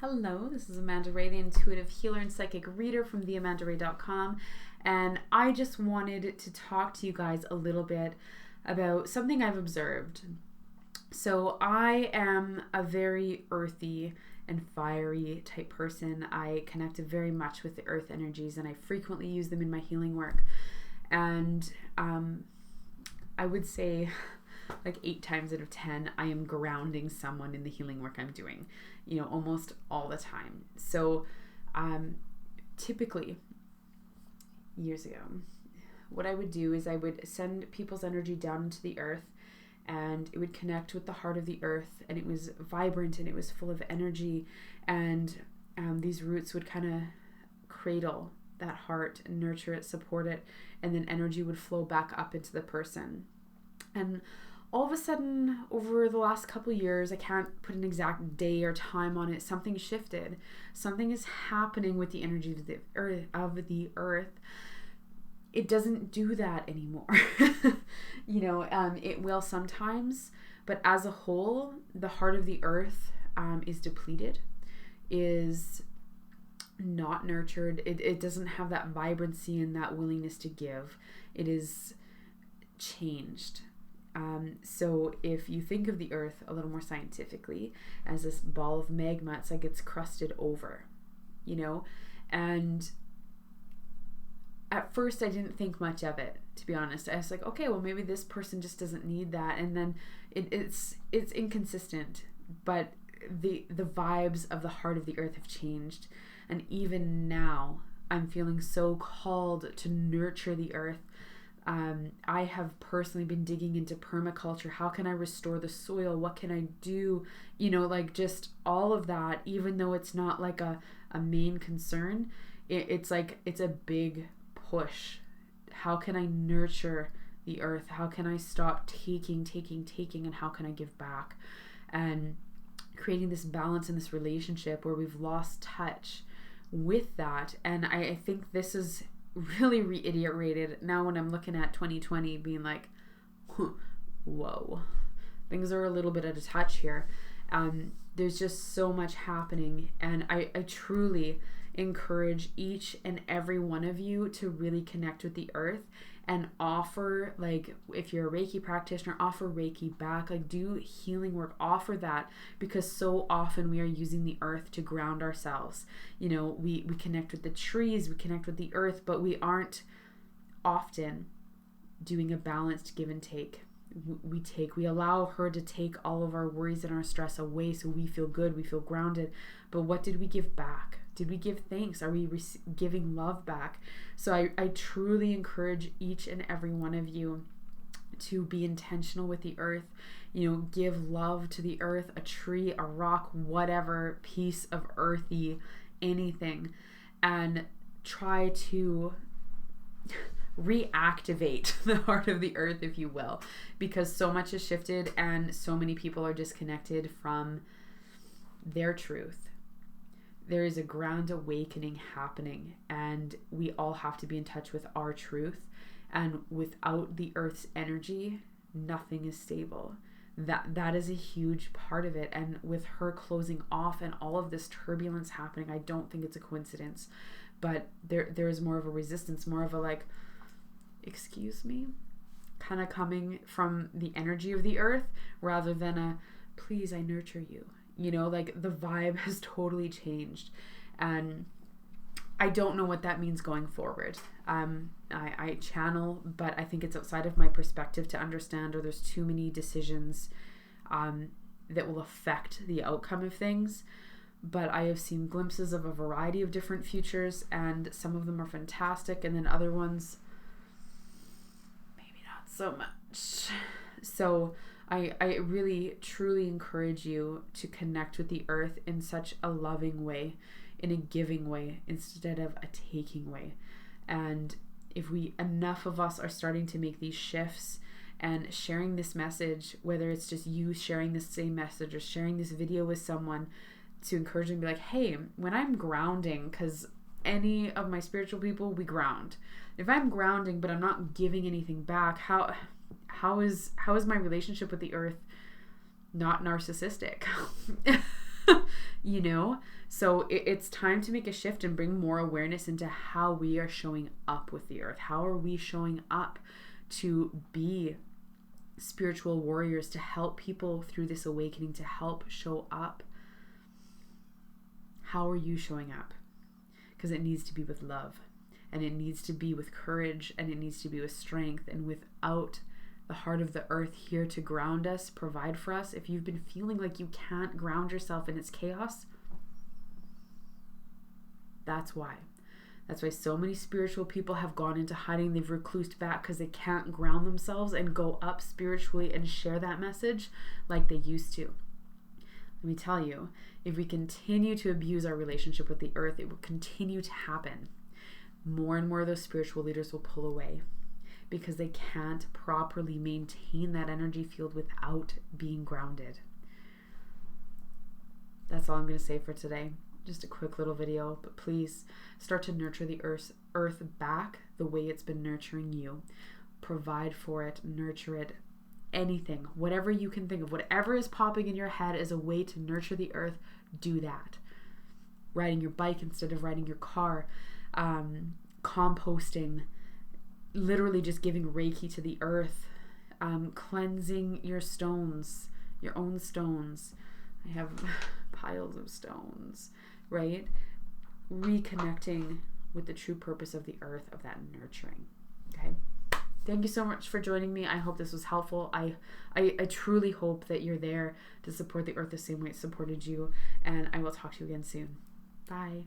Hello, this is Amanda Ray, the intuitive healer and psychic reader from theamandaray.com, and I just wanted to talk to you guys a little bit about something I've observed. So I am a very earthy and fiery type person. I connect very much with the earth energies, and I frequently use them in my healing work. And I would say like 8 times out of 10, I am grounding someone in the healing work I'm doing, almost all the time. So typically, years ago, what I would do is I would send people's energy down into the earth, and it would connect with the heart of the earth, and it was vibrant and it was full of energy, and these roots would kind of cradle that heart and nurture it, support it, and then energy would flow back up into the person. And all of a sudden, over the last couple of years, I can't put an exact day or time on it, something shifted. Something is happening with the energy of the earth. It doesn't do that anymore. It will sometimes, but as a whole, the heart of the earth is depleted, is not nurtured. It doesn't have that vibrancy and that willingness to give. It is changed. So if you think of the earth a little more scientifically as this ball of magma, it's like it's crusted over, and at first I didn't think much of it, to be honest. I was like, okay, well, maybe this person just doesn't need that. And then it's inconsistent, but the vibes of the heart of the earth have changed. And even now I'm feeling so called to nurture the earth. I have personally been digging into permaculture. How can I restore the soil? What can I do? Just all of that, even though it's not like a main concern, it's a big push. How can I nurture the earth? How can I stop taking, and how can I give back? And creating this balance in this relationship where we've lost touch with that. And I think this is really reiterated now when I'm looking at 2020, being like, whoa, things are a little bit out of touch here. There's just so much happening, and I truly encourage each and every one of you to really connect with the earth and offer, if you're a Reiki practitioner, offer Reiki back, do healing work, offer that, because so often we are using the earth to ground ourselves. We connect with the trees, we connect with the earth, but we aren't often doing a balanced give and take. We allow her to take all of our worries and our stress away so we feel good, we feel grounded. But what did we give back? Did we give thanks? Are we giving love back? So I truly encourage each and every one of you to be intentional with the earth. Give love to the earth, a tree, a rock, whatever piece of earthy, anything, and try to reactivate the heart of the earth, if you will, because so much has shifted and so many people are disconnected from their truth. There is a ground awakening happening, and we all have to be in touch with our truth. And without the earth's energy, nothing is stable. That is a huge part of it. And with her closing off and all of this turbulence happening, I don't think it's a coincidence, but there is more of a resistance, more of a excuse me, kind of coming from the energy of the earth, rather than a please, I nurture you. The vibe has totally changed, and I don't know what that means going forward. I channel, but I think it's outside of my perspective to understand, or there's too many decisions that will affect the outcome of things. But I have seen glimpses of a variety of different futures, and some of them are fantastic, and then other ones maybe not so much. So I really, truly encourage you to connect with the earth in such a loving way, in a giving way, instead of a taking way. And if enough of us are starting to make these shifts and sharing this message, whether it's just you sharing the same message or sharing this video with someone, to encourage them to be like, hey, when I'm grounding, because any of my spiritual people, we ground. If I'm grounding but I'm not giving anything back, how is my relationship with the earth not narcissistic? you know? So it's time to make a shift and bring more awareness into how we are showing up with the earth. How are we showing up to be spiritual warriors, to help people through this awakening, to help show up? How are you showing up? Because it needs to be with love, and it needs to be with courage, and it needs to be with strength. And without the heart of the earth here to ground us, provide for us, if you've been feeling like you can't ground yourself in its chaos, that's why. That's why so many spiritual people have gone into hiding. They've reclused back because they can't ground themselves and go up spiritually and share that message like they used to. Let me tell you, if we continue to abuse our relationship with the earth, it will continue to happen. More and more of those spiritual leaders will pull away because they can't properly maintain that energy field without being grounded. That's all I'm going to say for today. Just a quick little video, but please start to nurture the earth back the way it's been nurturing you. Provide for it, nurture it, anything, whatever you can think of, whatever is popping in your head as a way to nurture the earth, do that. Riding your bike instead of riding your car, composting, literally just giving Reiki to the earth, cleansing your stones, your own stones. I have piles of stones, right? Reconnecting with the true purpose of the earth, of that nurturing. Okay. Thank you so much for joining me. I hope this was helpful. I truly hope that you're there to support the earth the same way it supported you. And I will talk to you again soon. Bye.